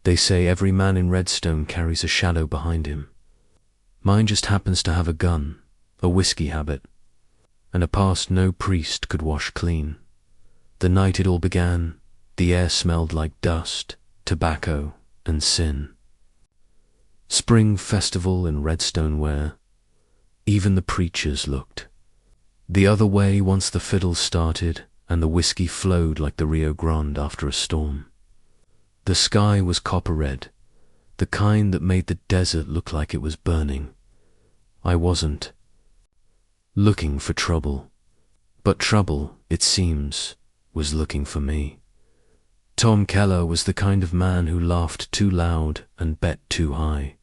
They say every man in Redstone carries a shadow behind him. Mine just happens to have a gun, a whiskey habit, and a past no priest could wash clean. The night it all began, the air smelled like dust, tobacco, and sin. Spring festival in Redstone where even the preachers looked the other way once the fiddles started and the whiskey flowed like the Rio Grande after a storm. The sky was copper red, the kind that made the desert look like it was burning. I wasn't looking for trouble, but trouble, it seems, was looking for me. Tom Keller was the kind of man who laughed too loud and bet too high.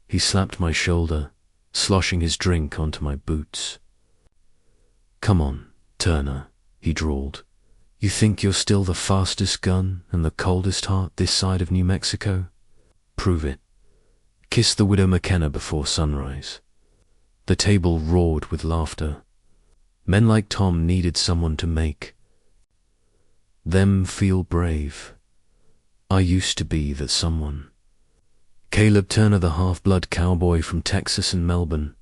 He slapped my shoulder, sloshing his drink onto my boots. "Come on, Turner," he drawled. "You think you're still the fastest gun and the coldest heart this side of New Mexico? Prove it. Kiss the widow McKenna before sunrise." The table roared with laughter. Men like Tom needed someone to make them feel brave. I used to be that someone. Caleb Turner, the half-blood cowboy from Texas and Melbourne,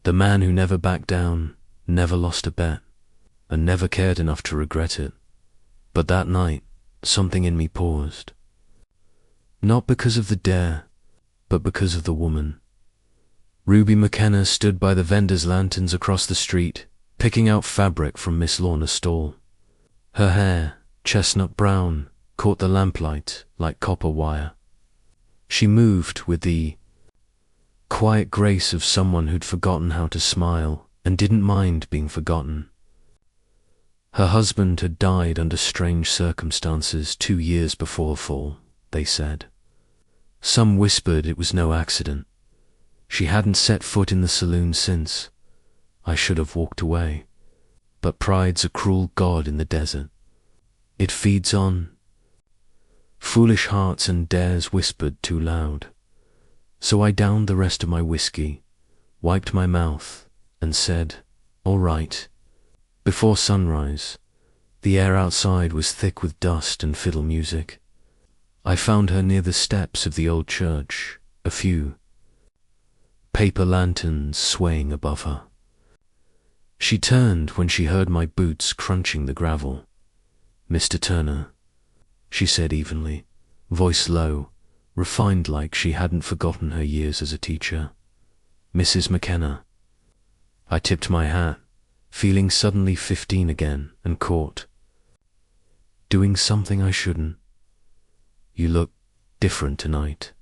the man who never backed down, never lost a bet, and never cared enough to regret it. But that night, something in me paused. Not because of the dare, but because of the woman. Ruby McKenna stood by the vendor's lanterns across the street, picking out fabric from Miss Lorna's stall. Her hair, chestnut brown, caught the lamplight like copper wire. She moved with the quiet grace of someone who'd forgotten how to smile and didn't mind being forgotten. Her husband had died under strange circumstances 2 years before fall, they said. Some whispered it was no accident. She hadn't set foot in the saloon since. I should have walked away. But pride's a cruel god in the desert. It feeds on foolish hearts and dares whispered too loud. So I downed the rest of my whiskey, wiped my mouth, and said, "All right." Before sunrise, the air outside was thick with dust and fiddle music. I found her near the steps of the old church, a few paper lanterns swaying above her. She turned when she heard my boots crunching the gravel. "Mr. Turner," she said evenly, voice low, refined like she hadn't forgotten her years as a teacher. "Mrs. McKenna." I tipped my hat, feeling suddenly 15 again, and caught doing something I shouldn't. "You look different tonight."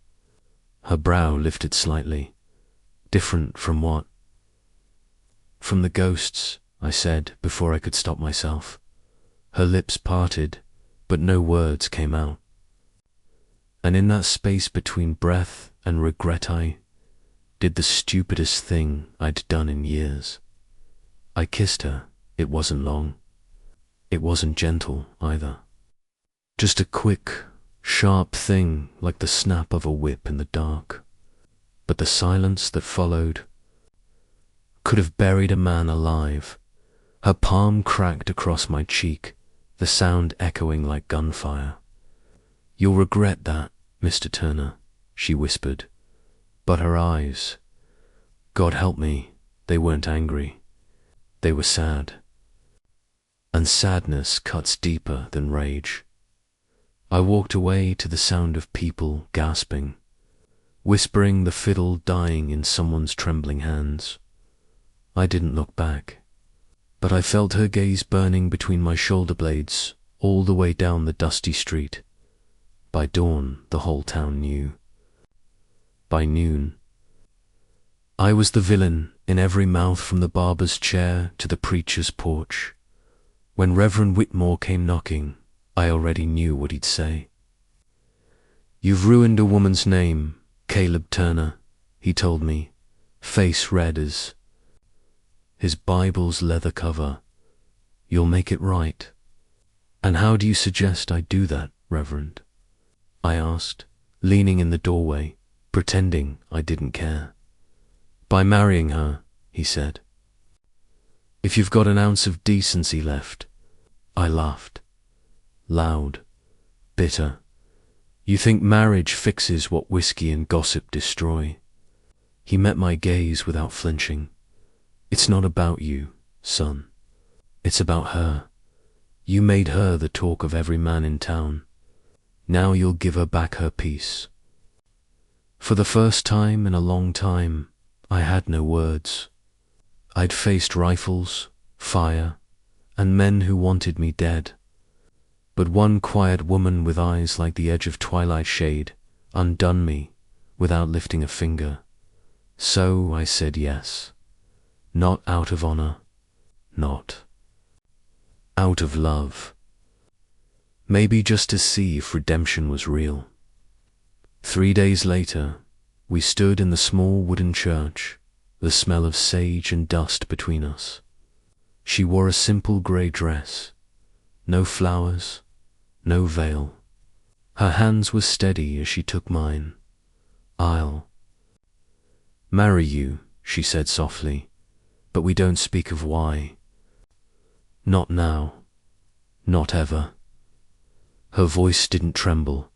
Her brow lifted slightly. "Different from what?" "From the ghosts," I said before I could stop myself. Her lips parted, but no words came out. And in that space between breath and regret I did the stupidest thing I'd done in years. I kissed her. It wasn't long. It wasn't gentle either. Just a quick, sharp thing like the snap of a whip in the dark. But the silence that followed could have buried a man alive. Her palm cracked across my cheek, the sound echoing like gunfire. "You'll regret that, Mr. Turner," she whispered. But her eyes, God help me, they weren't angry. They were sad. And sadness cuts deeper than rage. I walked away to the sound of people gasping, whispering the fiddle dying in someone's trembling hands. I didn't look back, but I felt her gaze burning between my shoulder blades all the way down the dusty street. By dawn, the whole town knew. By noon, I was the villain in every mouth from the barber's chair to the preacher's porch. When Reverend Whitmore came knocking, I already knew what he'd say. "You've ruined a woman's name, Caleb Turner," he told me, face red as his Bible's leather cover. "You'll make it right." "And how do you suggest I do that, Reverend?" I asked, leaning in the doorway, pretending I didn't care. "By marrying her," he said. "If you've got an ounce of decency left." I laughed. Loud, bitter. You think marriage fixes what whiskey and gossip destroy. He met my gaze without flinching. It's not about you, son. It's about her. You made her the talk of every man in town. Now you'll give her back her peace. For the first time in a long time, I had no words. I'd faced rifles, fire, and men who wanted me dead. But one quiet woman with eyes like the edge of twilight shade undone me without lifting a finger. So I said yes. Not out of honor, not out of love. Maybe just to see if redemption was real. 3 days later, we stood in the small wooden church, the smell of sage and dust between us. She wore a simple grey dress, no flowers, no veil. Her hands were steady as she took mine. I'll marry you, she said softly, but we don't speak of why. Not now, not ever. Her voice didn't tremble.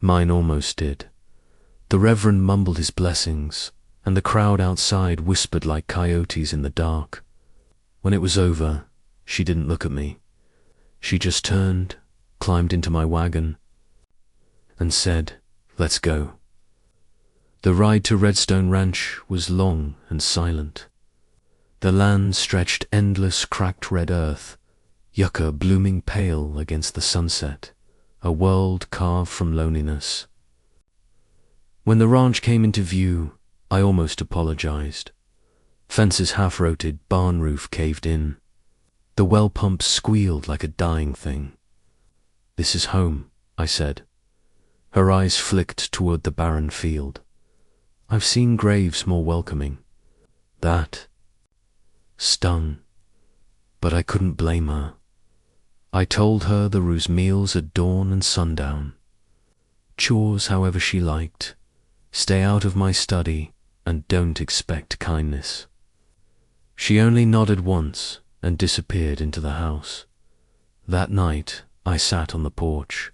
Mine almost did. The Reverend mumbled his blessings, and the crowd outside whispered like coyotes in the dark. When it was over, she didn't look at me. She just turned, climbed into my wagon, and said, "Let's go." The ride to Redstone Ranch was long and silent. The land stretched endless cracked red earth, yucca blooming pale against the sunset, a world carved from loneliness. When the ranch came into view, I almost apologized. Fence's half-rotted barn roof caved in. The well pump squealed like a dying thing. "This is home," I said. Her eyes flicked toward the barren field. "I've seen graves more welcoming." That stung, but I couldn't blame her. I told her there was meals at dawn and sundown. Chores however she liked. Stay out of my study and don't expect kindness. She only nodded once and disappeared into the house. That night I sat on the porch,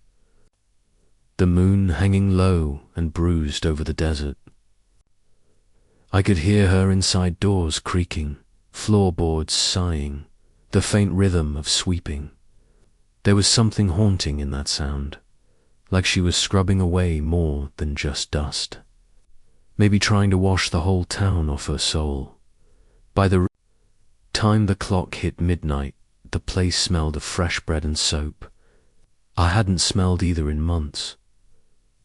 the moon hanging low and bruised over the desert. I could hear her inside doors creaking, floorboards sighing, the faint rhythm of sweeping. There was something haunting in that sound, like she was scrubbing away more than just dust. Maybe trying to wash the whole town off her soul. By the time the clock hit midnight, the place smelled of fresh bread and soap. I hadn't smelled either in months.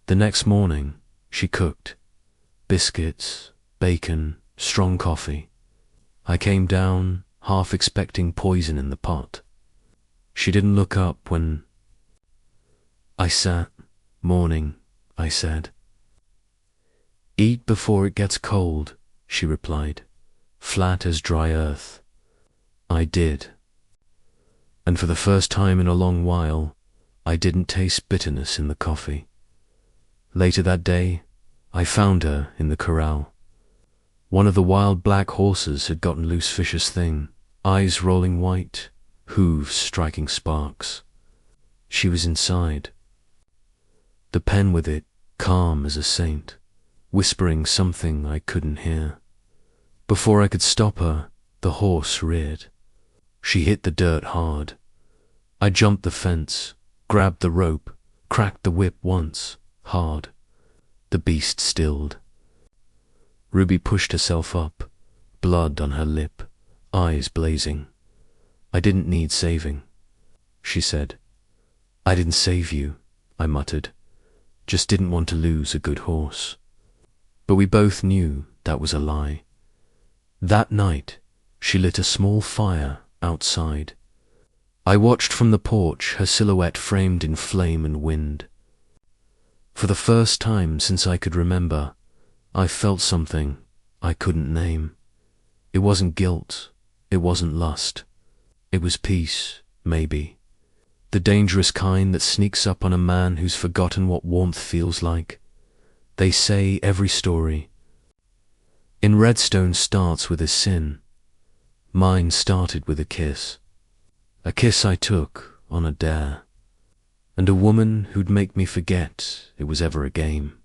The next morning, she cooked. Biscuits, bacon, strong coffee. I came down, half expecting poison in the pot. She didn't look up when I sat. "Morning," I said. "Eat before it gets cold," she replied, flat as dry earth. I did. And for the first time in a long while, I didn't taste bitterness in the coffee. Later that day, I found her in the corral. One of the wild black horses had gotten loose vicious thing, eyes rolling white, hooves striking sparks. She was inside. The pen with it, calm as a saint, whispering something I couldn't hear. Before I could stop her, the horse reared. She hit the dirt hard. I jumped the fence, grabbed the rope, cracked the whip once, hard. The beast stilled. Ruby pushed herself up, blood on her lip, eyes blazing. "I didn't need saving," she said. "I didn't save you," I muttered. "Just didn't want to lose a good horse." But we both knew that was a lie. That night, she lit a small fire outside. I watched from the porch, her silhouette framed in flame and wind. For the first time since I could remember, I felt something I couldn't name. It wasn't guilt, it wasn't lust. It was peace, maybe. The dangerous kind that sneaks up on a man who's forgotten what warmth feels like. They say every story in Redstone starts with a sin. Mine started with a kiss I took on a dare. and a woman who'd make me forget it was ever a game.